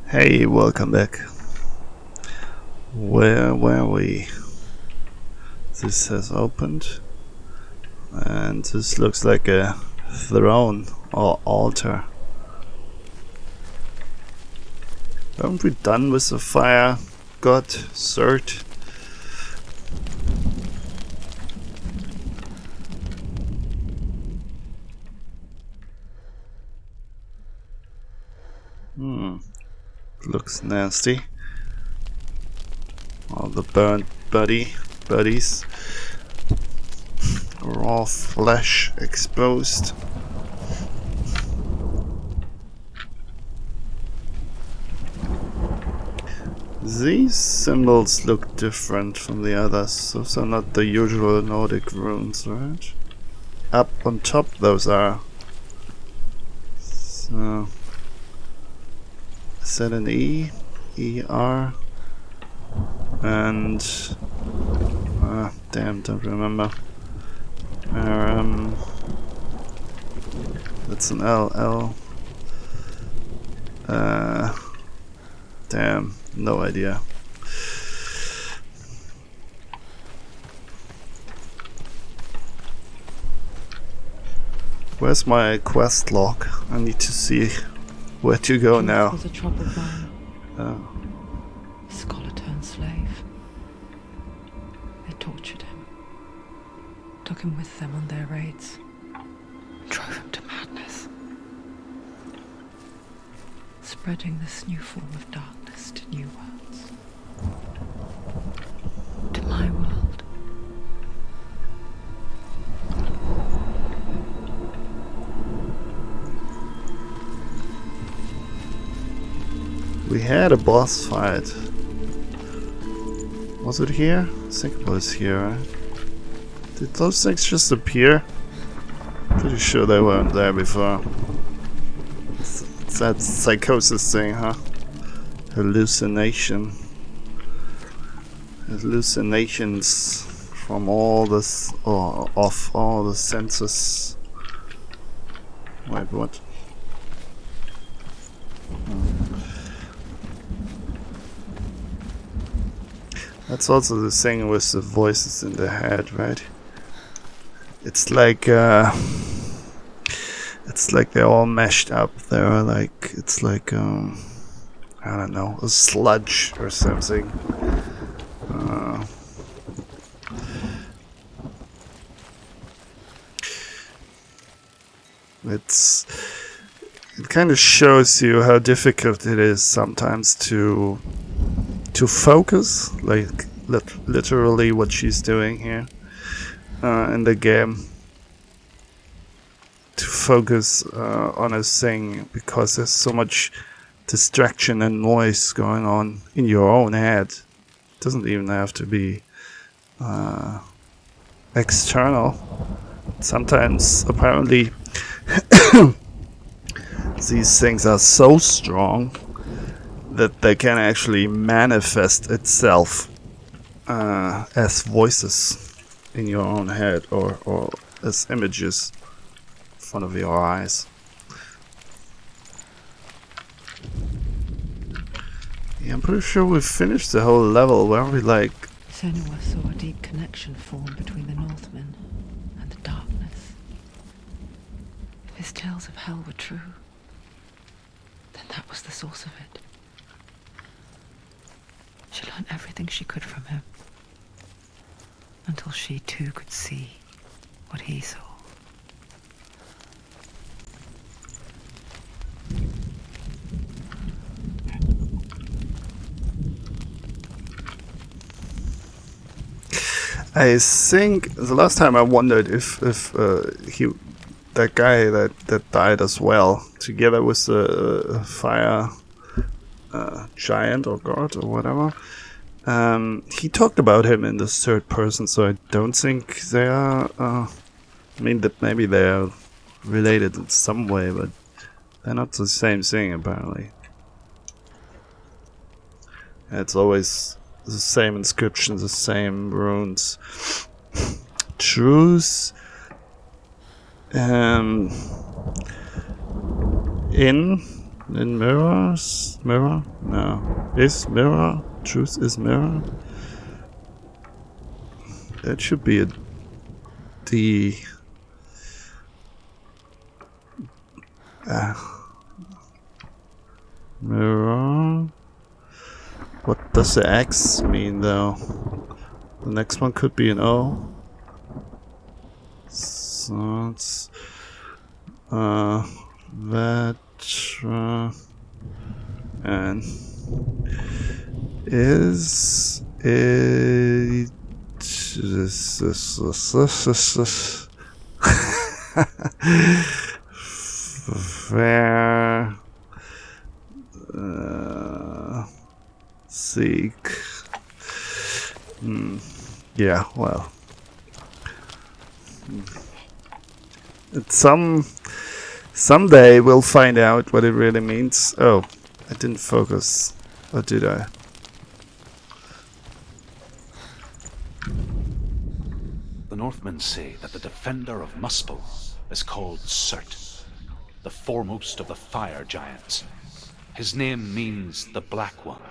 Hey, welcome back. Where were we? This has opened, and this looks like a throne or altar. Aren't we done with the fire god Cert? Looks nasty. All the burnt buddies. Raw flesh exposed. These symbols look different from the others. Those are not the usual Nordic runes, right? Up on top those are. So, is that an E? E-R? And damn, don't remember. That's an L. Damn, no idea. Where's my quest log? I need to see where to go now. Was a troubled man. Oh. Scholar turned slave. They tortured him, took him with them on their raids, drove him to madness, spreading this new form of darkness to new worlds, to my world. We had a boss fight. Was it here? I think it was here, right? Did those things just appear? Pretty sure they weren't there before. It's that psychosis thing, huh? Hallucination. Hallucinations from all this, or off all the senses. Wait, what? That's also the thing with the voices in the head, right? It's like they're all mashed up. They're like, it's like I don't know, a sludge or something. It kind of shows you how difficult it is sometimes to focus, like literally what she's doing here in the game, to focus on a thing, because there's so much distraction and noise going on in your own head. It doesn't even have to be external. Sometimes apparently these things are so strong that they can actually manifest itself as voices in your own head, or as images in front of your eyes. Yeah, I'm pretty sure we finished the whole level, where we like... Senua saw a deep connection form between the Northmen and the darkness. If his tales of hell were true, then that was the source of it. She learned everything she could from him, until she too could see what he saw. I think the last time I wondered if that guy that died as well, together with the fire giant or god or whatever, he talked about him in the third person, so I don't think they are I mean, that maybe they are related in some way, but they're not the same thing apparently. It's always the same inscriptions, the same runes. Truth in In mirrors? Mirror? No. Is mirror? Truth is mirror? That should be a D. Mirror. What does the X mean though? The next one could be an O. So it's Vetra and is it Ver seek. Yeah, well. It's someday we'll find out what it really means. Oh, I didn't focus. Or did I? The Northmen say that the defender of Muspel is called Surt, the foremost of the fire giants. His name means the Black One,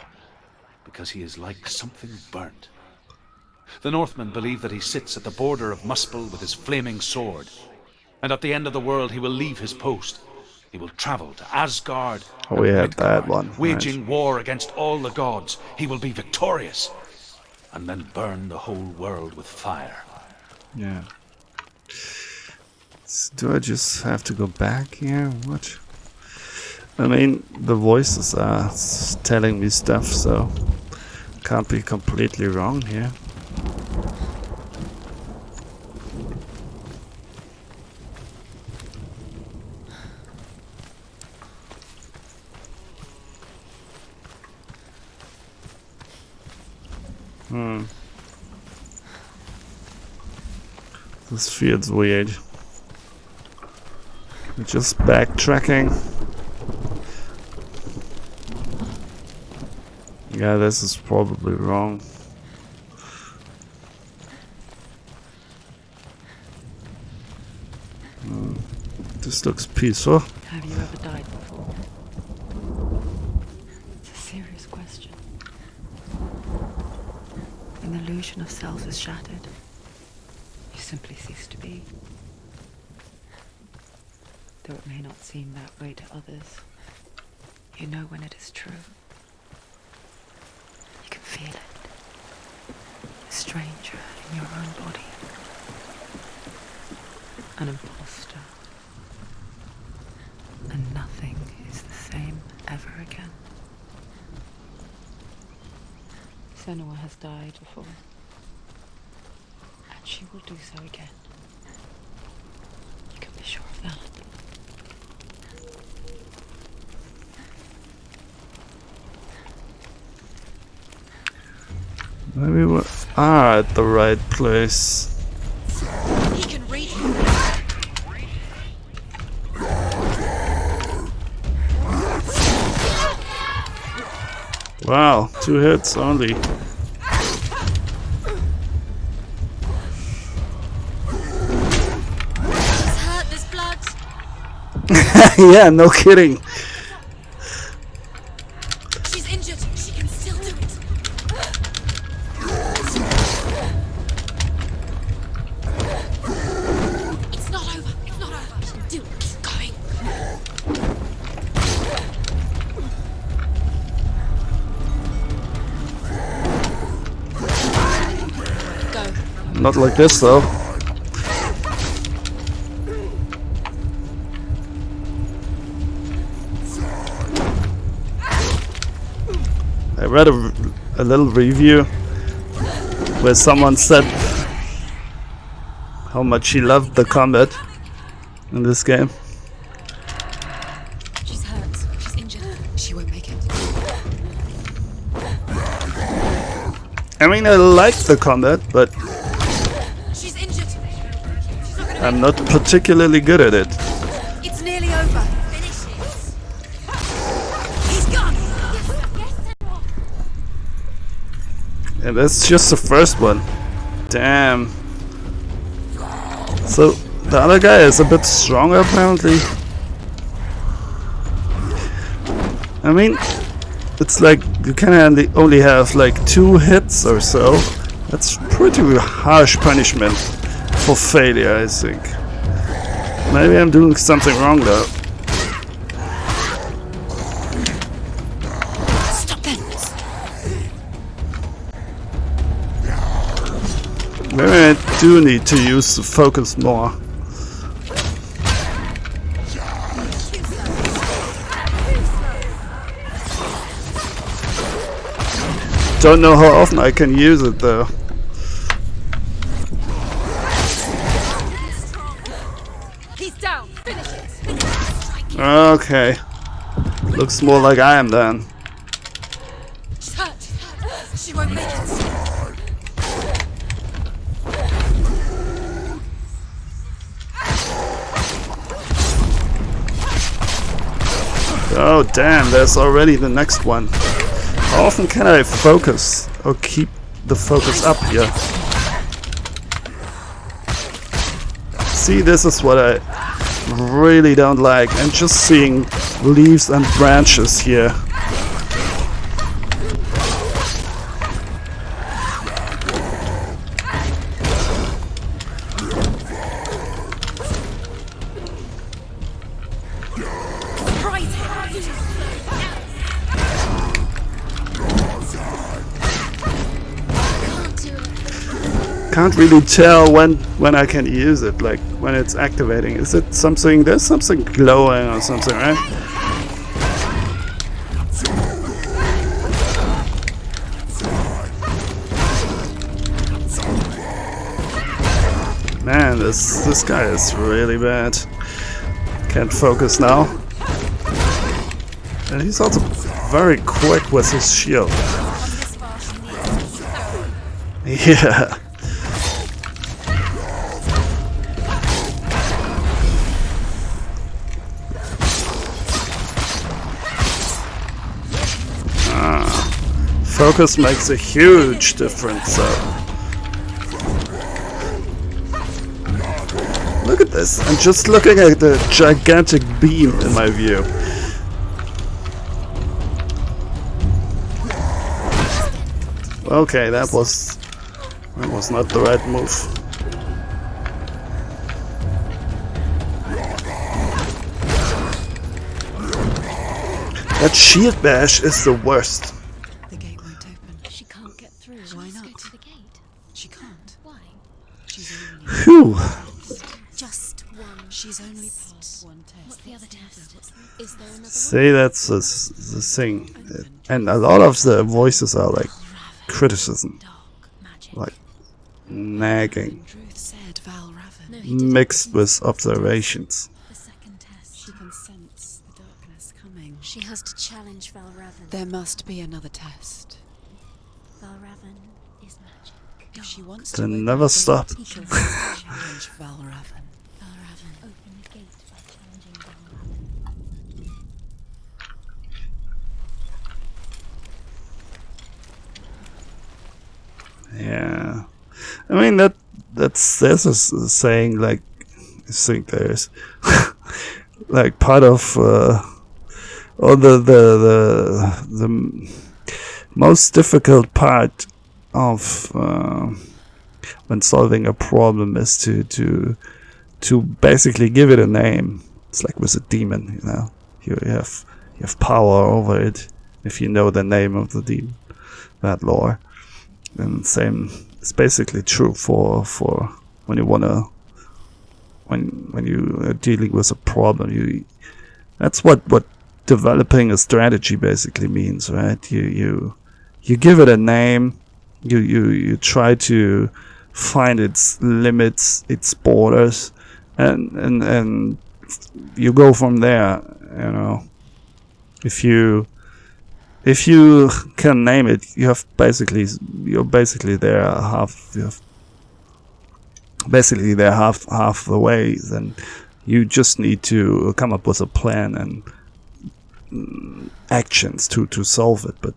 because he is like something burnt. The Northmen believe that he sits at the border of Muspel with his flaming sword, and at the end of the world he will leave his post. He will travel to Asgard Oh, we and had that Midgard, one. waging war against all the gods. He will be victorious, and then burn the whole world with fire. Yeah. Do I just have to go back here? What? I mean, the voices are telling me stuff, so can't be completely wrong here. This feels weird. We're just backtracking. Yeah, this is probably wrong. This looks peaceful. Have you ever died before? It's a serious question. When the illusion of self is shattered, you simply cease to be. Though it may not seem that way to others, you know when it is true. You can feel it. A stranger in your own body. An imposter. And nothing is the same ever again. Senua has died before. And she will do so again. You can be sure of that. Maybe we are at the right place. He can read Wow, 2 hits only. She's hurt, there's blood. Yeah, no kidding. She's injured. She can still do it. It's not over. It's not over. She can do it. Keep going. Go. Not like this though. I read a little review where someone said how much he loved the combat in this game. She's hurt. She's injured. She won't make it. I mean, I like the combat, but She's injured. She's not gonna I'm not particularly good at it. It's nearly over. Finish it. He's gone. And that's just the first one. Damn. So, the other guy is a bit stronger apparently. I mean, it's like you can only have like 2 hits or so. That's pretty harsh punishment for failure, I think. Maybe I'm doing something wrong though. Stop then. Maybe I do need to use the focus more. Don't know how often I can use it though. He's down. Finish it. Okay. Looks more like I am then. Touch. She won't make it. Oh damn, there's already the next one. How often can I focus or keep the focus up here? See, this is what I really don't like. I'm just seeing leaves and branches here. Can't really tell when I can use it, like when it's activating. Is it something? There's something glowing or something, right? Man, this guy is really bad. Can't focus now. And he's also very quick with his shield. Yeah. Focus makes a huge difference, Look at this, I'm just looking at the gigantic beam in my view. Okay, that was not the right move. That shield bash is the worst. The gate won't open. She can't get through. Why Let's not? go to the gate. She can't. Why? She's only Phew. Just one. She's only passed one test. What's the other test? Is there another See, that's the thing. And a lot of the voices are like criticism, dark magic? like nagging, Ruth said Val Raven. No, he didn't. mixed with observations. The second test. She can sense the darkness coming. She has to challenge Valravan. There must be another test. Valravan is magic. If she wants Then to open never the gate, stop. she'll have to challenge Val Raven. Valravan. Open the gate by challenging Valravan. Yeah, I mean that's there's a saying, like I think there's like part of or the most difficult part of when solving a problem is to basically give it a name. It's like with a demon, you know, you have power over it if you know the name of the demon, that lore. And same, it's basically true for when you wanna when you are dealing with a problem. That's what developing a strategy basically means, right? You give it a name. You try to find its limits, its borders, and you go from there. You know, if you can name it, you're basically there half the way. Then you just need to come up with a plan and actions to solve it. But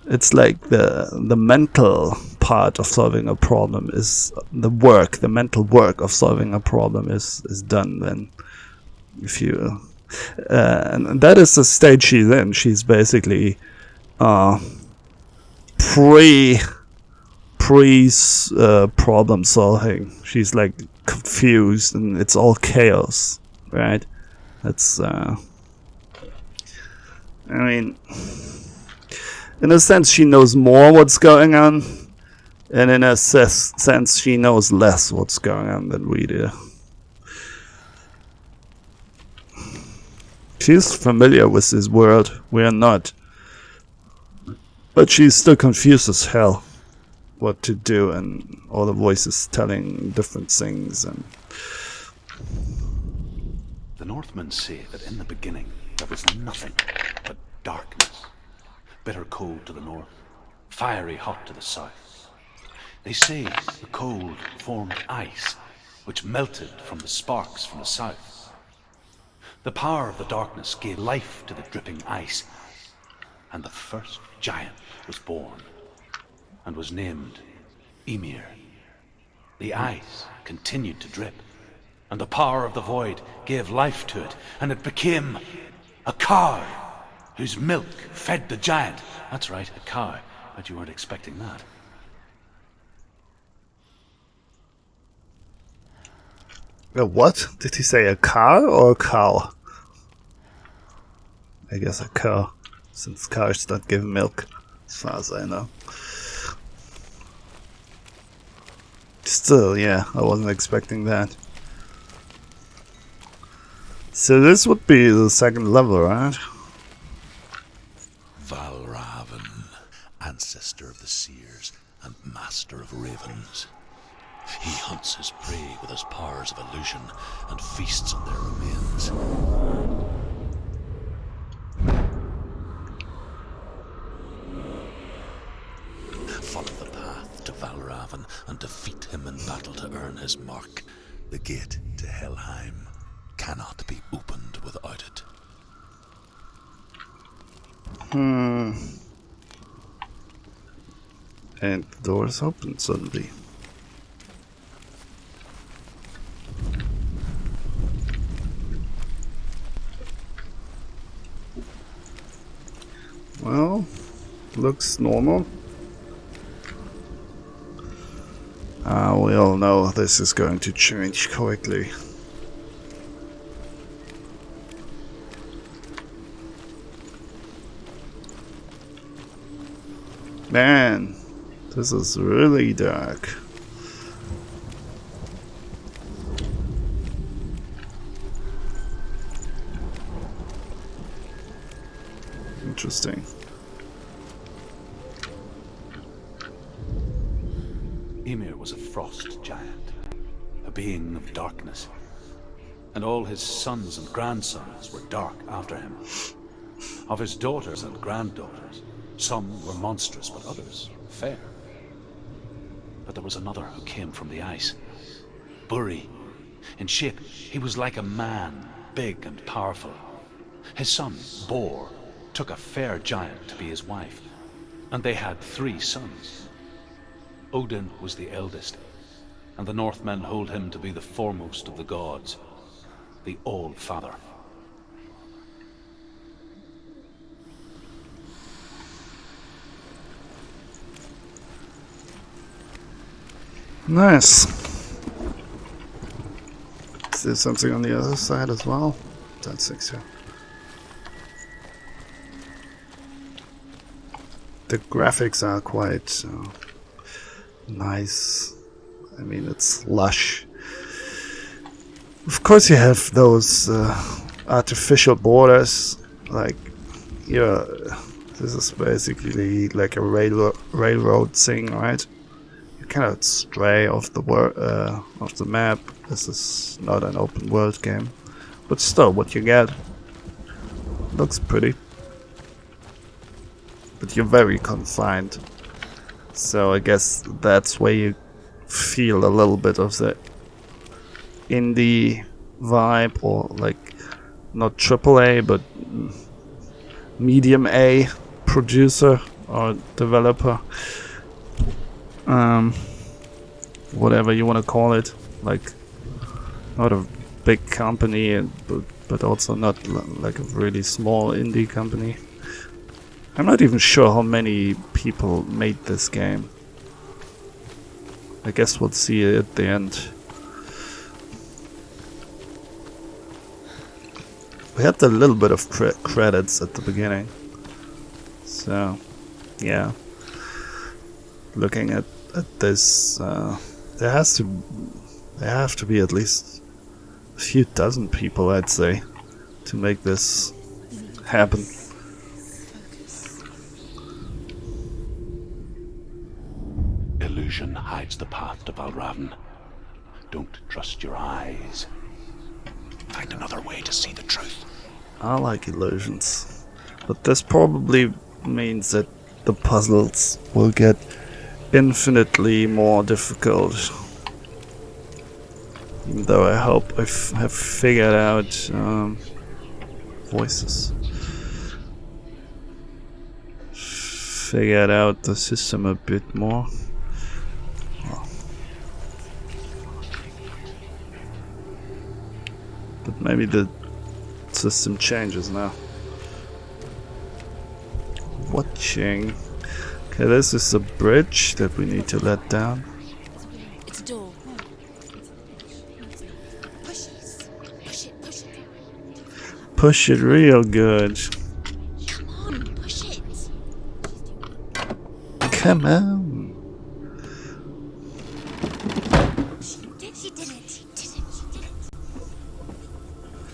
it's like the mental part of solving a problem is the mental work of solving a problem is done then if you And that is the stage she's in. She's basically pre problem solving. She's like confused and it's all chaos, right? That's I mean, in a sense she knows more what's going on, and in a sense she knows less what's going on than we do. She's familiar with this world, we are not. But she's still confused as hell what to do, and all the voices telling different things. And The Northmen say that in the beginning there was nothing but darkness. Bitter cold to the north, fiery hot to the south. They say the cold formed ice, which melted from the sparks from the south. The power of the darkness gave life to the dripping ice, and the first giant was born, and was named Ymir. The ice continued to drip, and the power of the void gave life to it, and it became a cow, whose milk fed the giant. That's right, a cow. Bet you weren't expecting that. what? Did he say a car or a cow? I guess a cow, since cows don't give milk, as far as I know. Still, yeah, I wasn't expecting that. So this would be the second level, right? Valravan, ancestor of the seers and master of ravens. He hunts his prey with his powers of illusion and feasts on their remains. Follow the path to Valravan and defeat him in battle to earn his mark. The gate to Helheim cannot be opened without it. And the doors open suddenly. Well, looks normal. We all know this is going to change quickly. Man, this is really dark. Interesting. Ymir was a frost giant, a being of darkness, and all his sons and grandsons were dark after him. Of his daughters and granddaughters, some were monstrous, but others fair. But there was another who came from the ice. Buri. In shape, he was like a man, big and powerful. His son, Bor, took a fair giant to be his wife, and they had 3 sons. Odin was the eldest, and the Northmen hold him to be the foremost of the gods, the All-Father. Nice. Is there something on the other side as well? Don't think so. The graphics are quite nice. I mean, it's lush. Of course, you have those artificial borders. Like, yeah, this is basically like a railroad thing, right? You cannot stray off the map. This is not an open world game, but still, what you get looks pretty. But you're very confined, so I guess that's where you feel a little bit of the indie vibe, or like not AAA but medium A producer or developer, whatever you want to call it. Like, not a big company, but but also not like a really small indie company. I'm not even sure how many people made this game. I guess we'll see it at the end. We had a little bit of credits at the beginning. So, yeah. Looking at this, there have to be at least a few dozen people, I'd say, to make this happen. Illusion hides the path to Valravn. Don't trust your eyes. Find another way to see the truth. I like illusions. But this probably means that the puzzles will get infinitely more difficult. Even though I hope I have figured out voices. Figured out the system a bit more. But maybe the system changes now. Watching. Okay, this is a bridge that we need to let down. It's a door. Push it. Push it. Push it down. Push it real good. Come on, push it. Come on. She did it. She did it.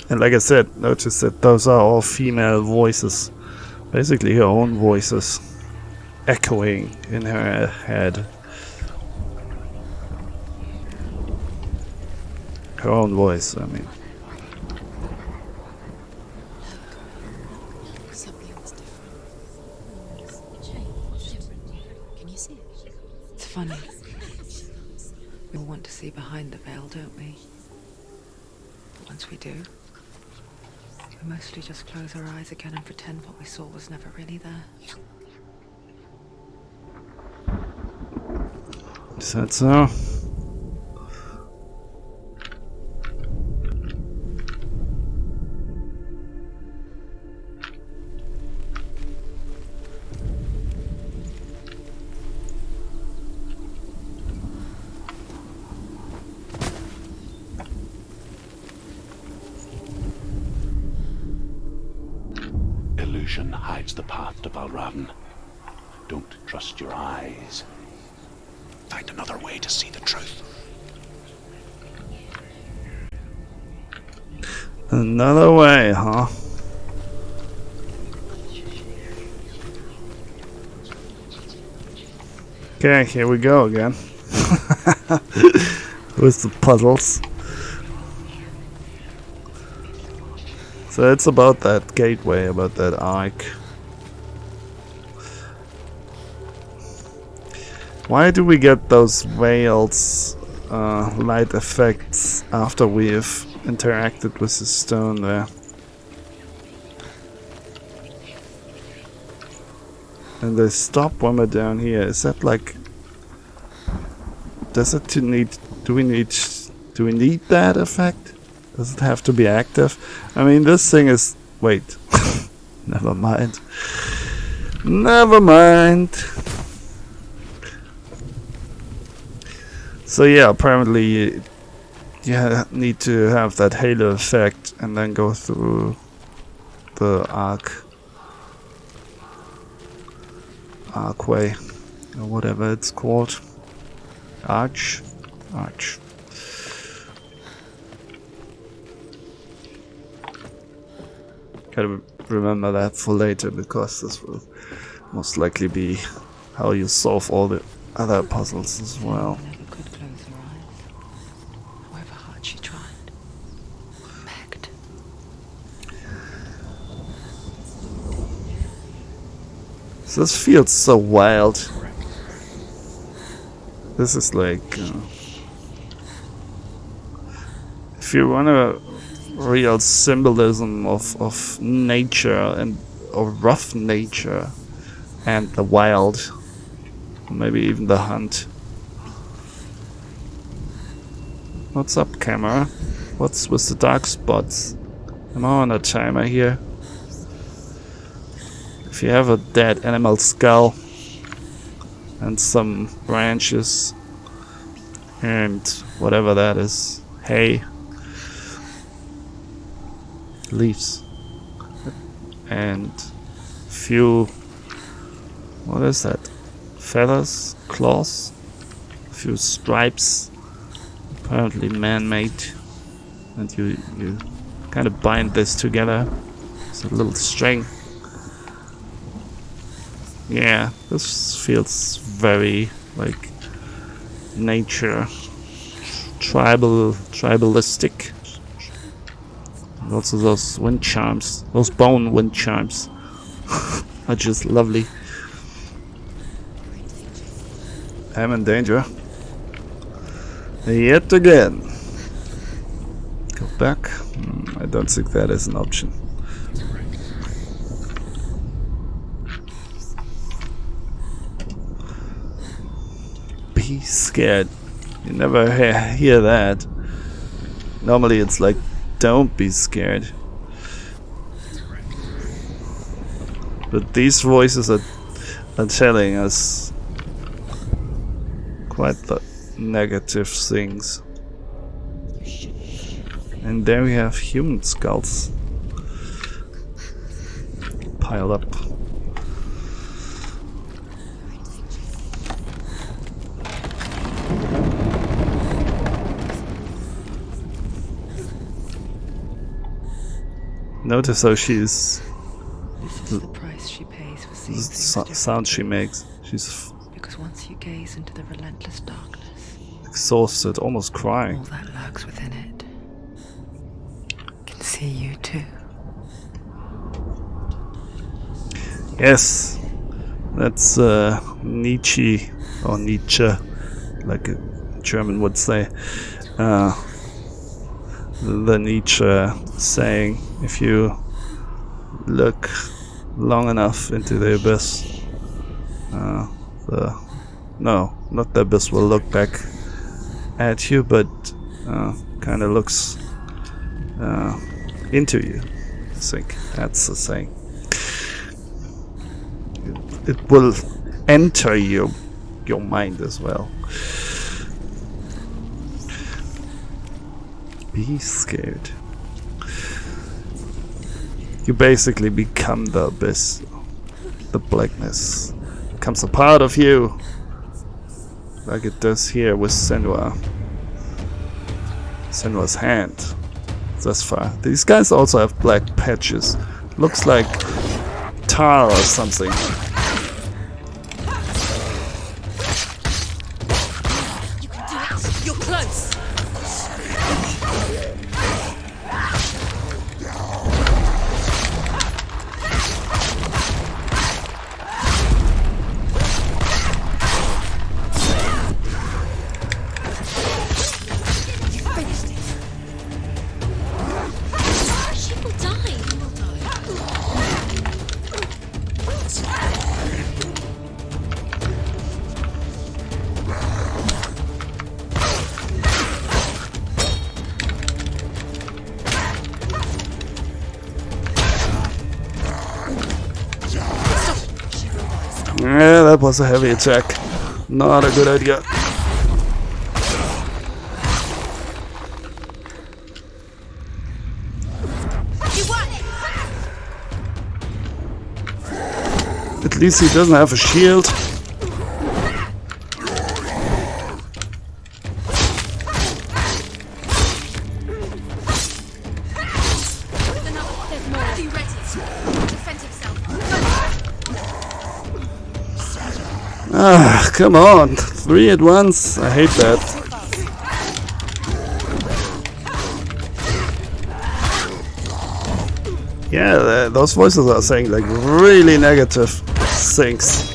And like I said, notice that those are all female voices. Basically her own voices echoing in her head. Her own voice, I mean. Something's different. Change. Different. Can you see it? It's funny. We all want to see behind the veil, don't we? But once we do, we mostly just close our eyes again and pretend what we saw was never really there. Is that so? Illusion hides the path to Valravn. Don't trust your eyes. Find another way to see the truth. Another way, huh? Okay, here we go again. With the puzzles. So it's about that gateway, about that arc. Why do we get those veils light effects after we've interacted with the stone there? And they stop when we're down here. Is that like... Does it do we need that effect? Does it have to be active? I mean, this thing is... Wait. Never mind. Never mind. So yeah, apparently you need to have that halo effect and then go through the archway, or whatever it's called. Arch. Gotta remember that for later, because this will most likely be how you solve all the other puzzles as well. Never could close her eyes. However hard she tried. Begged. So this feels so wild. This is like... if you want a real symbolism of nature and of rough nature and the wild, maybe even the hunt. What's up, camera? What's with the dark spots? I'm on a timer here. If you have a dead animal skull and some branches and whatever that is, hay, leaves, and few, what is that? Feathers, claws, a few stripes, apparently man-made, and you kind of bind this together. It's a little string. Yeah, this feels very like nature, tribalistic. And also those wind charms, those bone wind charms, are just lovely. I'm in danger. Yet again. Go back. I don't think that is an option. Be scared. You never hear that. Normally it's like, don't be scared. But these voices are telling us quite the negative things. And there we have human skulls piled up. Notice how she's This is the price she pays for seeing the things sound she differently. makes. She's Because once you gaze into the relentless darkness, exhausted, almost crying. all that lurks within it can see you too. Yes, that's Nietzsche, or Nietzsche, like a German would say. The Nietzsche saying, if you look long enough into the abyss, no, not the abyss will look back at you, but kind of looks into you. I think that's the saying. It will enter your mind as well. Be scared. You basically become the abyss. The blackness becomes a part of you, like it does here with Senua. Senua's hand. Thus far, these guys also have black patches. Looks like tar or something. You can do it. You're close. She will die. Yeah, that was a heavy attack. Not a good idea. You won. At least he doesn't have a shield. There's another. There's more. Be ready. Defend himself. Ah, come on. 3 at once. I hate that. Yeah, those voices are saying like really negative things.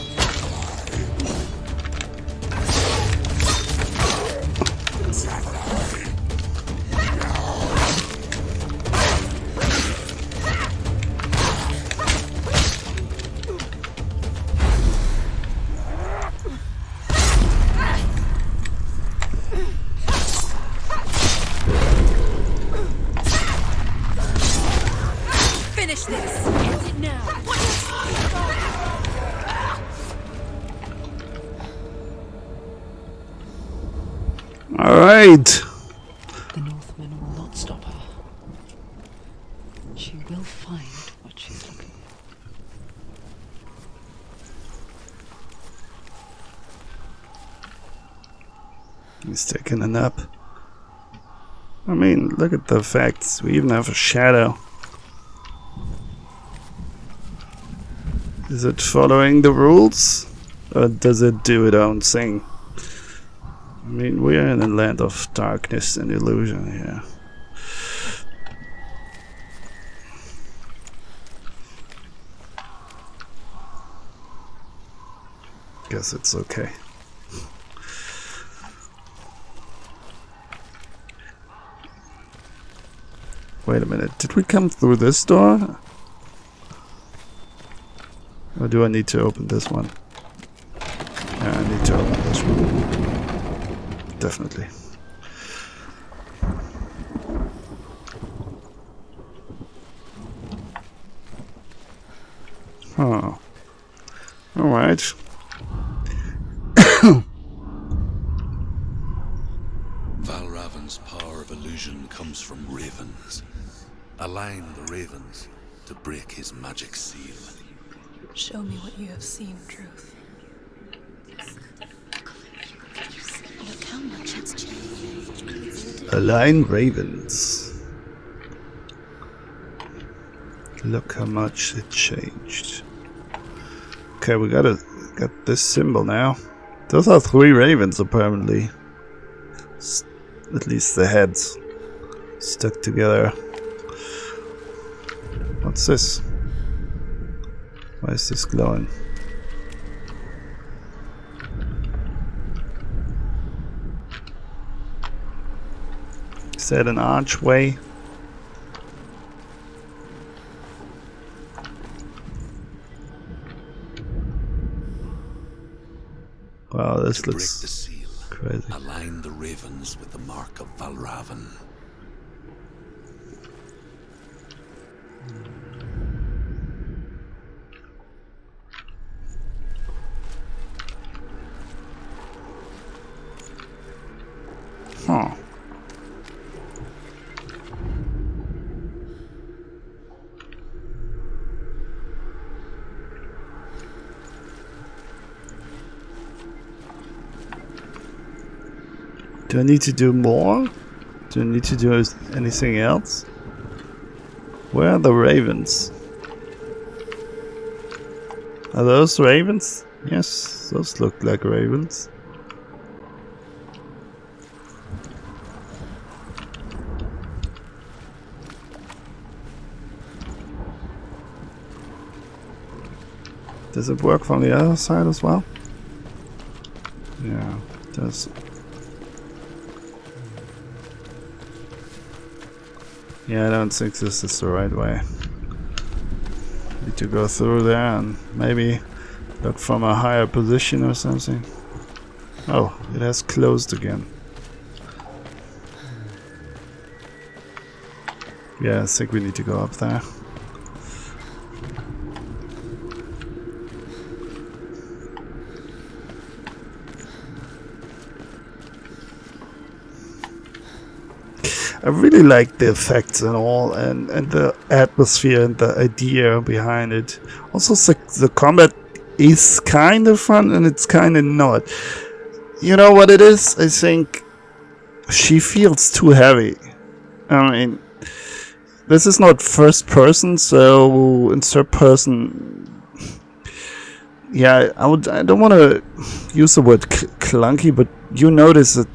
Alright. The Northmen will not stop her. She will find what she's looking for. He's taking a nap. I mean, look at the facts. We even have a shadow. Is it following the rules? Or does it do its own thing? I mean, we are in a land of darkness and illusion here. Guess it's okay. Wait a minute, did we come through this door? Or do I need to open this one? Yeah, I need to open this one. Definitely. Huh. Alright. Valravan's power of illusion comes from ravens. Align the ravens to break his magic seal. Show me what you have seen, Truth. Look how much it's changed. Align ravens. Look how much it changed. Okay, we got this symbol now. Those are 3 ravens apparently. At least the heads stuck together. What's this? Why is this glowing? Is that an archway? Wow, this To looks break the seal, crazy. align the ravens with the mark of Valravan. Huh. Do I need to do more? Do I need to do anything else? Where are the ravens? Are those ravens? Yes, those look like ravens. Does it work from the other side as well? Yeah, it does. Yeah, I don't think this is the right way. Need to go through there and maybe look from a higher position or something. Oh, it has closed again. Yeah, I think we need to go up there. I really like the effects and all, and the atmosphere and the idea behind it. Also, the combat is kind of fun and it's kind of not. You know what it is? I think she feels too heavy. I mean, this is not first person, so in third person, yeah, I don't want to use the word clunky, but you notice that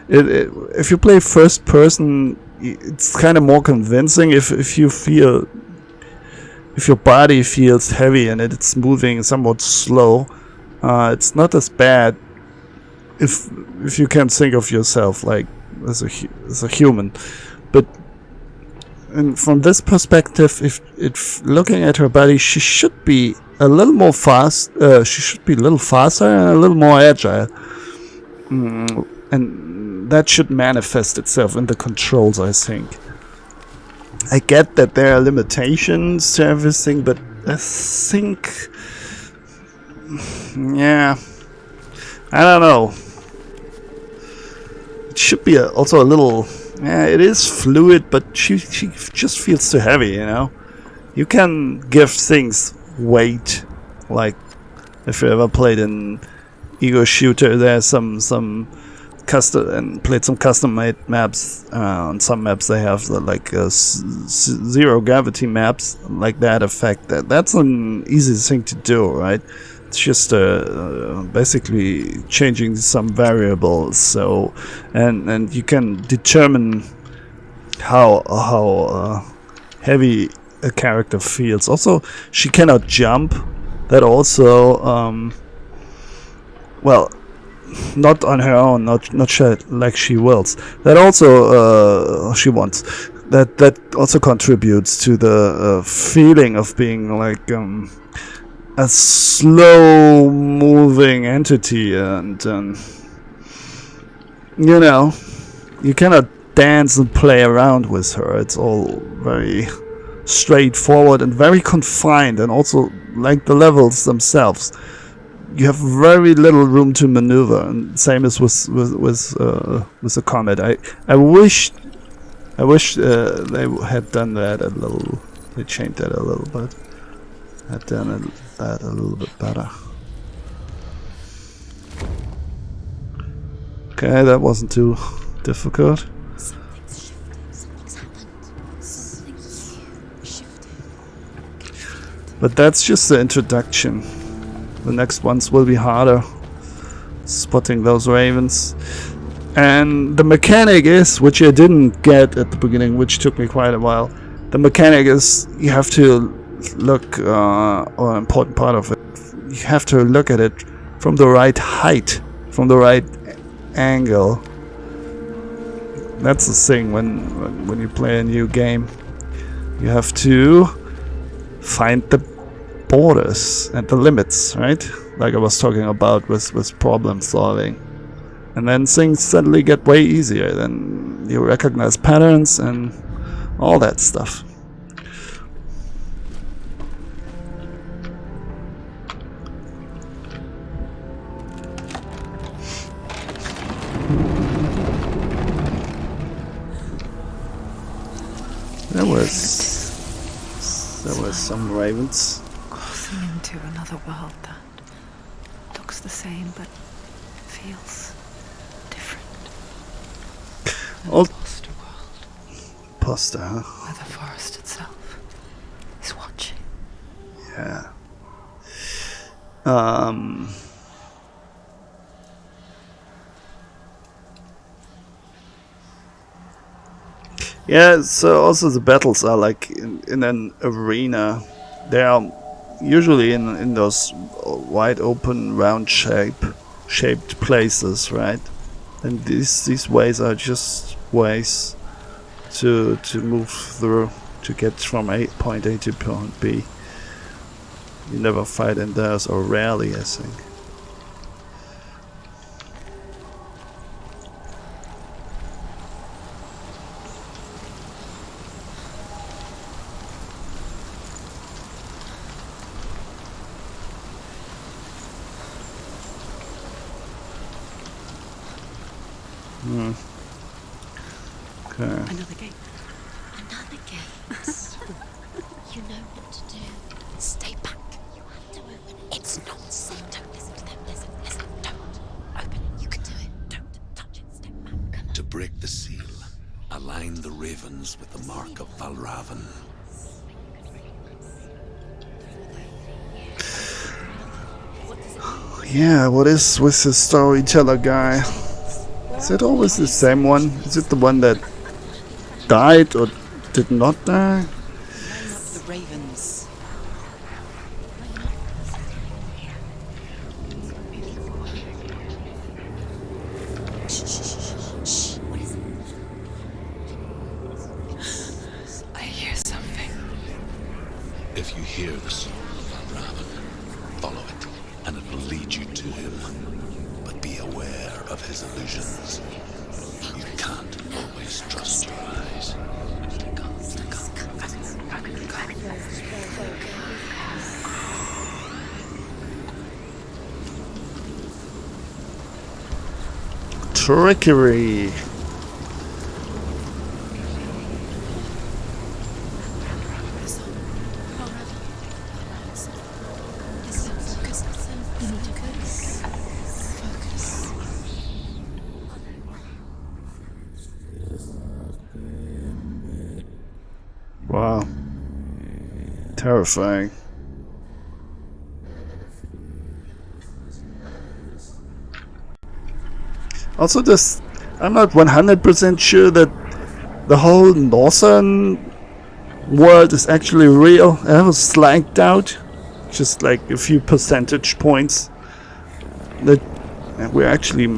if you play first person, it's kind of more convincing. If you feel, if your body feels heavy and it's moving somewhat slow, it's not as bad. If you can think of yourself like as a human, but and from this perspective, if looking at her body, she should be a little more fast. She should be a little faster and a little more agile. And that should manifest itself in the controls, I think. I get that there are limitations to everything, but I think... yeah... I don't know. it should be also a little. Yeah, it is fluid, but she just feels too heavy. You know, you can give things weight, like if you ever played an ego shooter. There's some custom and played some custom made maps. On some maps they have zero gravity maps, like that effect. That's an easy thing to do, right? It's just basically changing some variables. So and you can determine how heavy a character feels. Also, she cannot jump. That also well, not on her own, not sure like she wills. That also she wants. That also contributes to the feeling of being like a slow moving entity, and you know, you cannot dance and play around with her. It's all very straightforward and very confined, and also like the levels themselves, you have very little room to maneuver, and same as with the comet. I wish they had done that a little. They changed that a little bit. Had done that a little bit better. Okay, that wasn't too difficult. Something's shifted. Something's happened. Something's shifted. But that's just the introduction. The next ones will be harder. Spotting those ravens. And the mechanic is, which I didn't get at the beginning, which took me quite a while. The mechanic is, you have to look, or an important part of it, you have to look at it from the right height, from the right angle. That's the thing when you play a new game. You have to find the borders and the limits, right? Like I was talking about with problem solving. And then things suddenly get way easier. Then you recognize patterns and all that stuff. There was some ravens. Crossing into another world that looks the same but feels different. An Old imposter world poster, huh? where the forest itself is watching. Yeah. Yeah, so also the battles are like in an arena. They are usually in those wide open round shaped places, right? And these ways are just ways to move through, to get from point A to point B. You never fight in those, or rarely, I think. Okay. Another gate. Another gate. You know what to do. Stay back. You have to open it. It's not safe. Don't listen to them. Listen. Don't. Open it. You can do it. Don't touch it. Step back. Come on. To break the seal, align the ravens with the mark of Valravan. Yeah, what is with the storyteller guy? Is it always the same one? Is it the one that died or did not die? Line up the ravens. Shh. What is it? I hear something. If you hear the soul of Valravan, follow it, and it will lead you to him. But be aware of his illusions. You can't always trust your eyes. Trickery. Wow. Terrifying. Also, this, I'm not 100% sure that the whole northern world is actually real. I was slanked out, just like a few percentage points. That we're actually,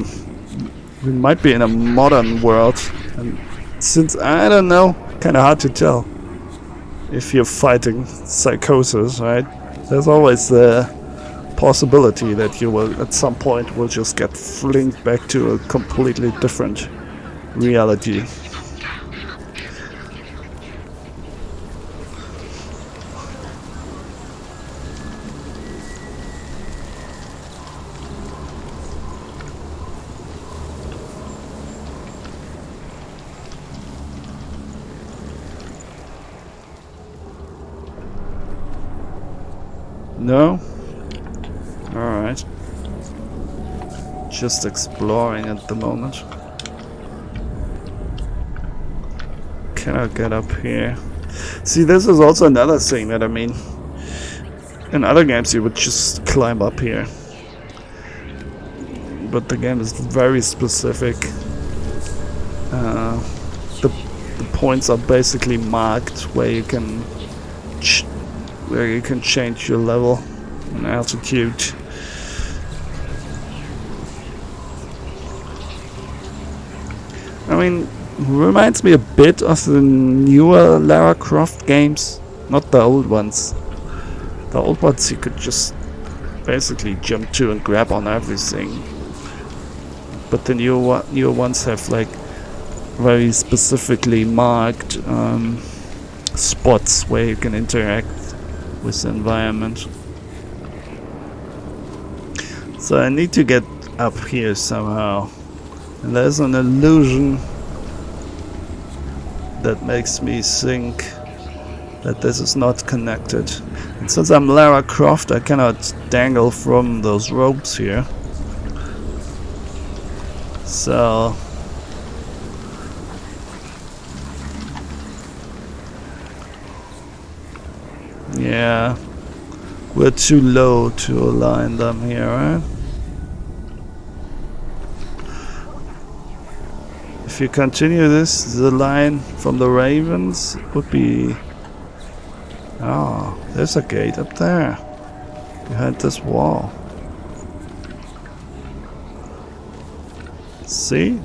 we might be in a modern world, and since I don't know, kind of hard to tell if you're fighting psychosis, right? There's always the possibility that you will at some point will just get flinged back to a completely different reality. No? Alright. Just exploring at the moment. Can I get up here? See, this is also another thing that, I mean, in other games you would just climb up here. But the game is very specific. The points are basically marked where you can change your level and altitude. I mean, reminds me a bit of the newer Lara Croft games, not the old ones. The old ones you could just basically jump to and grab on everything. But the newer ones have like very specifically marked spots where you can interact with the environment. So I need to get up here somehow. And there's an illusion that makes me think that this is not connected. And since I'm Lara Croft, I cannot dangle from those ropes here. So yeah, we're too low to align them here, right? If you continue this, the line from the ravens would be... Oh, there's a gate up there, behind this wall. See?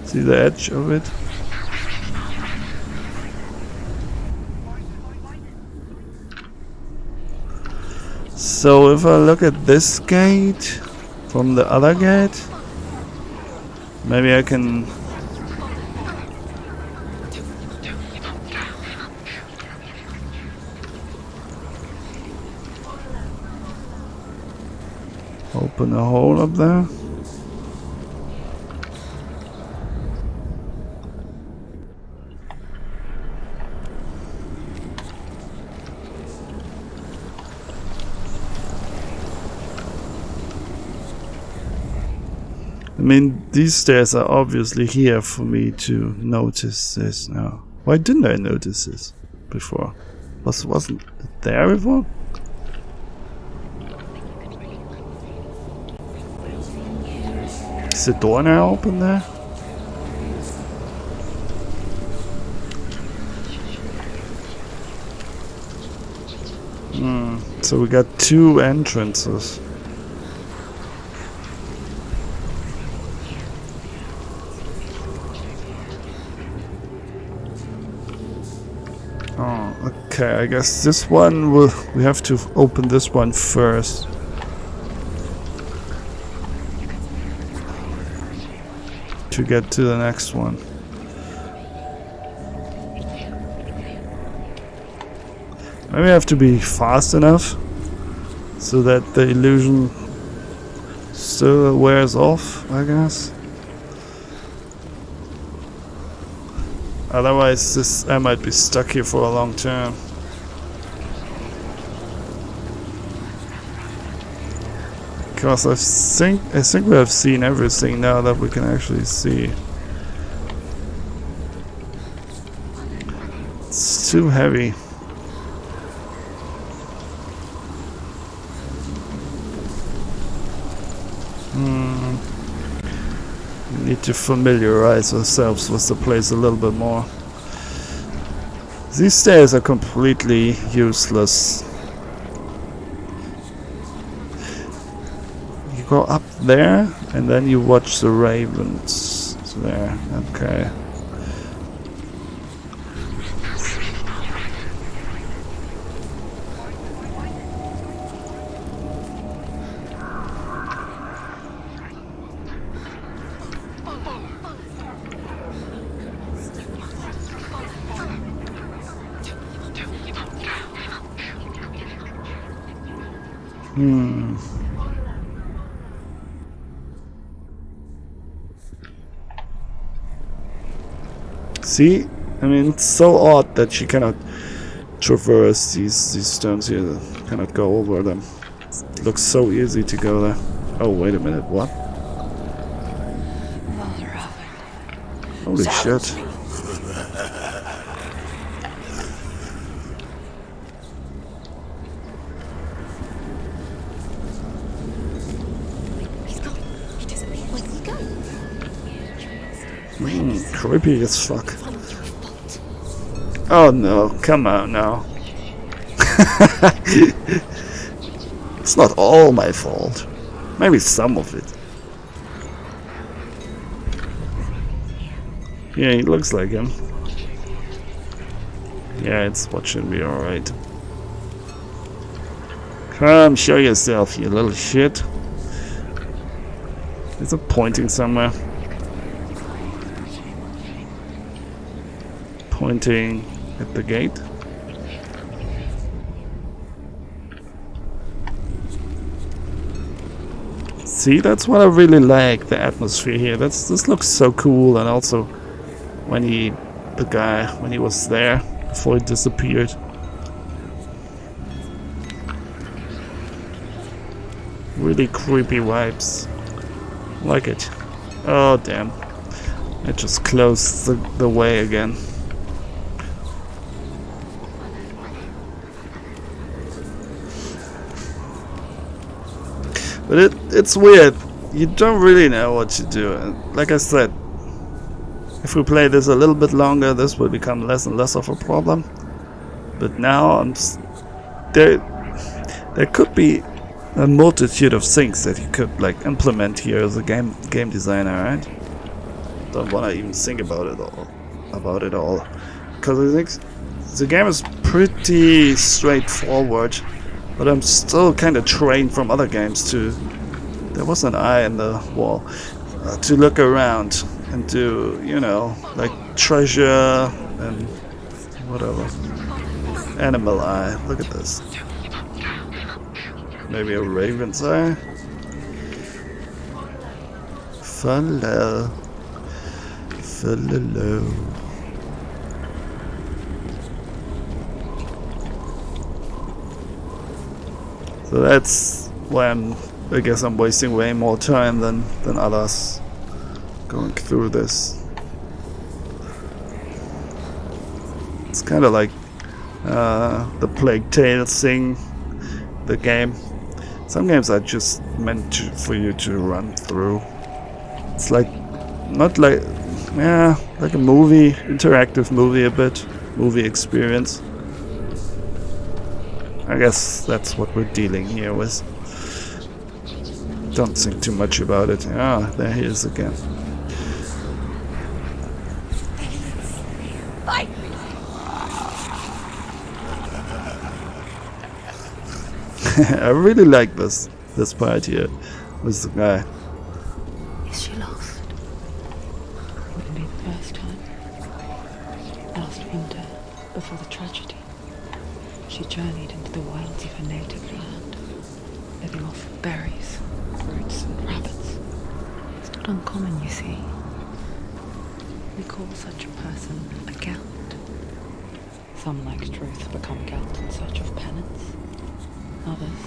See the edge of it? So if I look at this gate from the other gate, maybe I can... open a hole up there. I mean, these stairs are obviously here for me to notice this now. Why didn't I notice this before? Wasn't it there before? Is the door now open there? So we got two entrances. Oh, okay, I guess this one we have to open this one first. To get to the next one. Maybe I have to be fast enough so that the illusion still wears off, I guess. Otherwise I might be stuck here for a long time. Because I think we have seen everything now that we can actually see. It's too heavy. We need to familiarize ourselves with the place a little bit more. These stairs are completely useless. You go up there and then you watch the ravens there. Okay. See? I mean, it's so odd that she cannot traverse these stones here. Cannot go over them. It looks so easy to go there. Oh, wait a minute. What? Holy shit. He's gone. He disappeared. Where did he go? Creepy as fuck. It's not your fault. Oh no, come on now. It's not all my fault. Maybe some of it. Yeah, he looks like him. Yeah, it's watching me alright. Come, show yourself, you little shit. Is it pointing somewhere? Pointing at the gate. See, that's what I really like, the atmosphere here. This looks so cool, and also when the guy was there before he disappeared. Really creepy vibes. Like it. Oh damn. I just closed the way again. But it's weird. You don't really know what to do. And like I said, if we play this a little bit longer, this will become less and less of a problem. But now there could be a multitude of things that you could like implement here as a game designer, right? Don't want to even think about it all, because I think the game is pretty straightforward. But I'm still kind of trained from other games to... There was an eye in the wall. To look around and do, you know, like treasure and whatever. Animal eye. Look at this. Maybe a raven's eye? Follow. Follow. So that's why I guess I'm wasting way more time than others going through this. It's kind of like the Plague Tale thing, the game. Some games are just meant for you to run through. It's like, not like, yeah, like a movie, interactive movie a bit, movie experience. I guess that's what we're dealing here with. Don't think too much about it. Ah, there he is again. I really like this part here with the guy. Is she lost? Wouldn't be the first time. Last winter, before the tragedy, she journeyed into the wilds of her native land, living off berries, fruits, and rabbits. It's not uncommon, you see. We call such a person a Gelt. Some, like truth, become Gelt in search of penance. Others,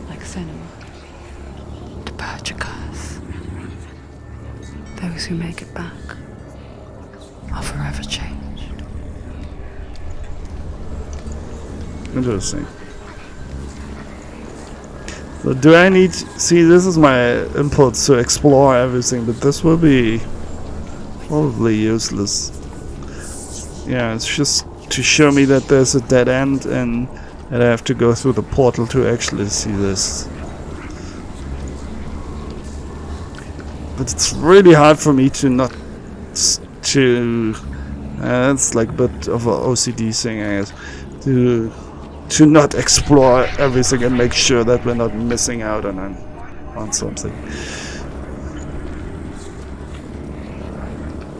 like Senua, to purge a curse. Those who make it back are forever changed. Interesting. So do I need... See, this is my impulse to explore everything, but this will be probably useless. Yeah, it's just to show me that there's a dead end and that I have to go through the portal to actually see this. But it's really hard for me to not... to... that's like a bit of an OCD thing, I guess. To not explore everything and make sure that we're not missing out on something.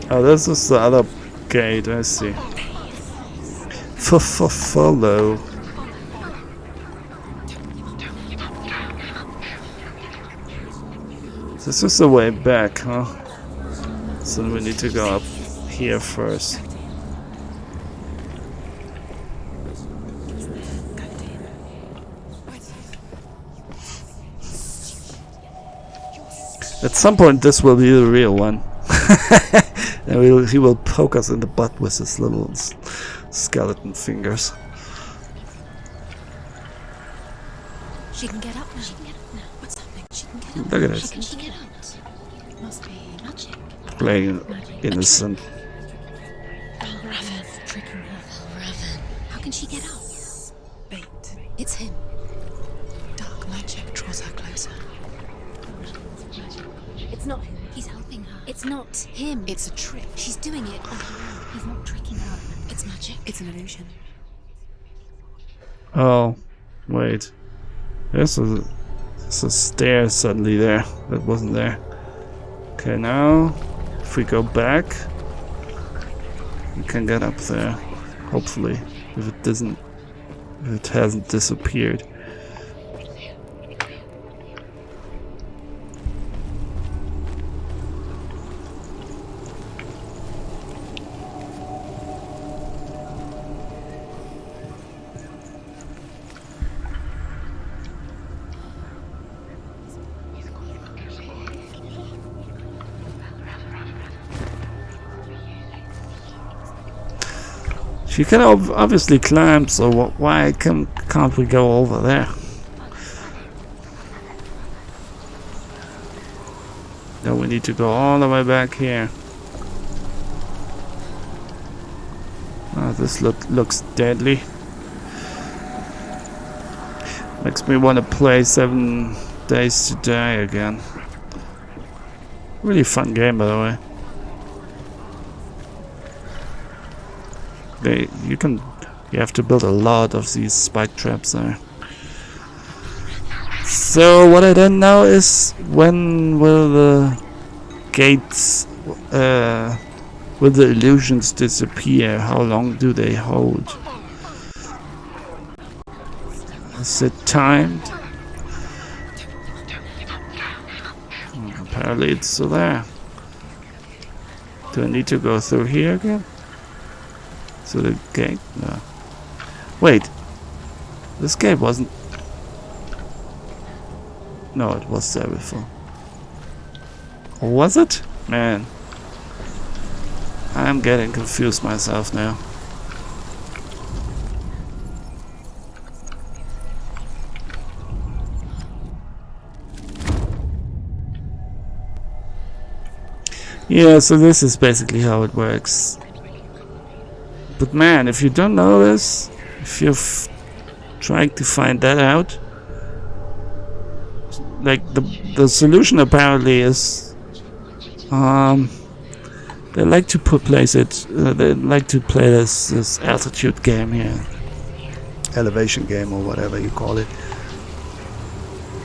Oh, this is the other gate, I see. Follow. This is the way back, huh? So we need to go up here first. At some point this will be the real one. And he will poke us in the butt with his little skeleton fingers. She can get up now. She can get up now. What's happening? She can get up. Look at How this. can she get out? It must be magic. Playing innocent. Raven. Tricking her. Raven. How can she get out? Bait. It's him. Dark magic draws her closer. It's not him. He's helping her. It's not him. It's a trick. She's doing it on her own. He's not tricking her. It's magic. It's an illusion. Oh, wait. There's a stair suddenly there that wasn't there. Okay, now if we go back, we can get up there. Hopefully, if it hasn't disappeared. She can obviously climb, so why can't we go over there? No, we need to go all the way back here. Oh, this looks deadly. Makes me want to play 7 Days to Die again. Really fun game, by the way. You have to build a lot of these spike traps there. So what I don't know is when will the gates, will the illusions disappear? How long do they hold? Is it timed? Apparently it's still there. Do I need to go through here again? So the gate? No. Wait. This gate wasn't... No, it was there before. Or was it? Man. I'm getting confused myself now. Yeah, so this is basically how it works. But man, if you don't know this, if you're trying to find that out, like the solution apparently is, they like to play this altitude game here, elevation game or whatever you call it.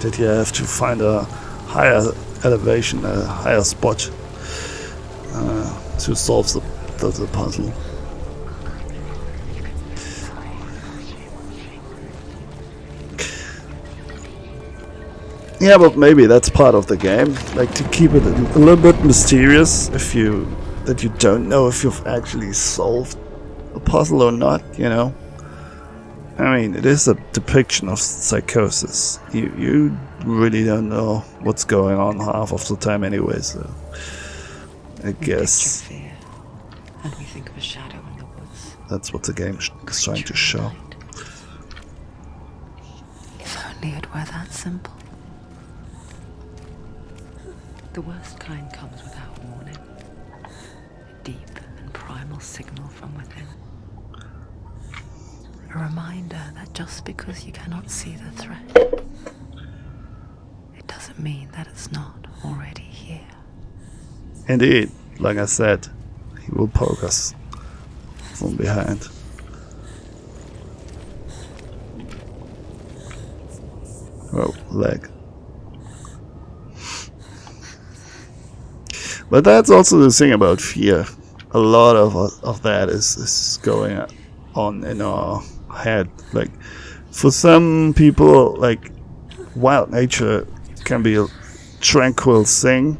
That you have to find a higher elevation, a higher spot to solve the puzzle. Yeah, but maybe that's part of the game, like to keep it a little bit mysterious. That you don't know if you've actually solved a puzzle or not. You know, I mean, it is a depiction of psychosis. You really don't know what's going on half of the time anyway. So I guess fear, and we think of a shadow in the woods. that's what the game is trying to show. exactly it were that simple. The worst kind comes without warning. A deep and primal signal from within. A reminder that just because you cannot see the threat, it doesn't mean that it's not already here. Indeed, like I said, he will poke us from behind. Oh, leg. But that's also the thing about fear. A lot of that is going on in our head. Like, for some people, like, wild nature can be a tranquil thing,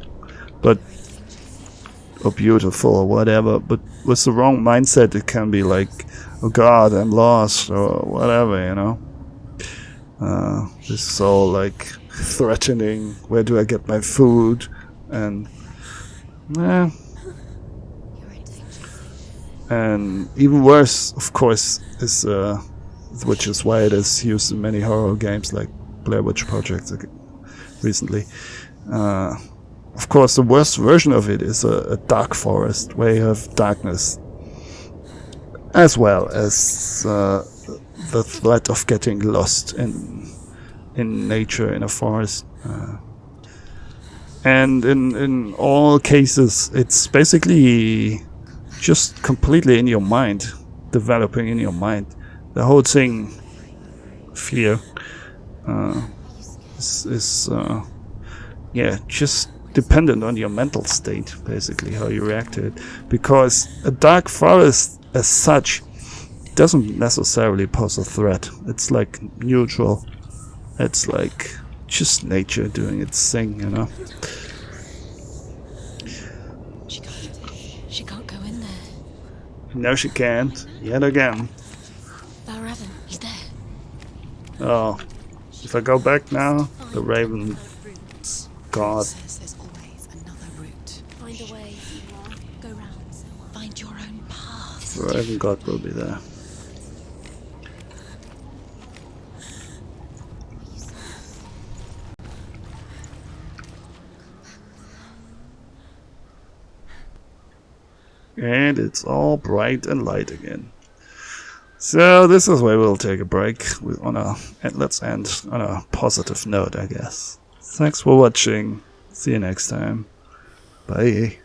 but or beautiful or whatever. But with the wrong mindset, it can be like, oh God, I'm lost or whatever, you know. This is all like threatening. Where do I get my food? And and even worse, of course, is which is why it is used in many horror games like Blair Witch Project recently. Of course, the worst version of it is a dark forest where you have darkness, as well as the threat of getting lost in nature in a forest. And in all cases, it's basically just completely in your mind, developing in your mind. The whole thing, fear, is just dependent on your mental state, basically, how you react to it. Because a dark forest, as such, doesn't necessarily pose a threat. It's like neutral. It's like just nature doing its thing, you know. She can't go in there. No, she can't. Yet again. Valravan, he's there. Oh, if I go back now, the Raven God. Says there's always another route. Find a way, Senua. Go round, Senua. Find your own path. The Raven God will be there. And it's all bright and light again. So this is where we'll take a break. And let's end on a positive note, I guess. Thanks for watching. See you next time. Bye.